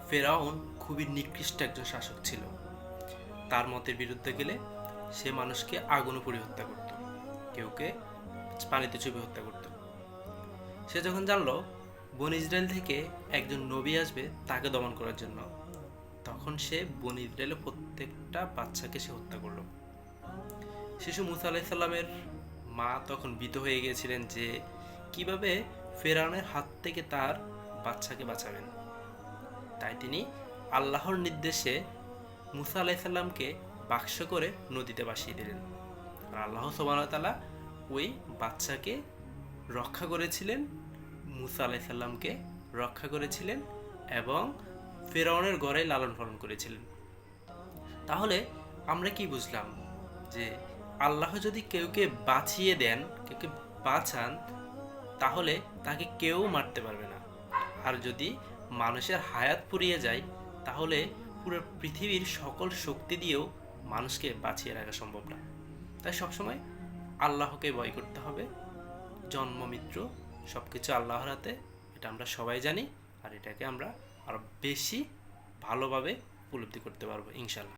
ফেরাউন খুবই নিকৃষ্ট একজন শাসক ছিল। তার মতের বিরুদ্ধে গেলে সে মানুষকে আগুনে পুড়িয়ে হত্যা করত, কেউকে পানিতে চুবিয়ে হত্যা করত। সে যখন জানলো বনী ইসরায়েল থেকে একজন নবী আসবে তাকে দমন করার জন্য, তখন সে বনী ইসরায়েলের প্রত্যেকটা বাচ্চাকে সে হত্যা করলো। শিশু মুসা আলাইসাল্লামের মা তখন ভীত হয়ে গিয়েছিলেন যে কিভাবে ফেরাউনের হাত থেকে তার বাচ্চাকে বাঁচাবেন। তাই তিনি আল্লাহর নির্দেশে মুসা আলাইসাল্লামকে বাক্স করে নদীতে ভাসিয়ে দিলেন। আর আল্লাহ সুবহানাহু ওয়া তাআলা ওই বাচ্চাকে রক্ষা করেছিলেন, মুসা আলাইসাল্লামকে রক্ষা করেছিলেন এবং ফেরাউনের ঘরে লালন পালন করেছিলেন। তাহলে আমরা কি বুঝলাম? যে আল্লাহ যদি কেউকে বাঁচিয়ে দেন, কেউকে বাঁচান, তাহলে তাকে কেউ মারতে পারবে না। আর যদি মানুষের হায়াত ফুরিয়ে যায়, তাহলে পুরো পৃথিবীর সকল শক্তি দিয়েও মানুষকে বাঁচিয়ে রাখা সম্ভব না। তাই সবসময় আল্লাহকে ভয় করতে হবে। জন্ম মৃত্যু সব কিছু আল্লাহর হাতে, এটা আমরা সবাই জানি। আর এটাকে আমরা আরও বেশি ভালোভাবে উপলব্ধি করতে পারবো ইনশাল্লাহ।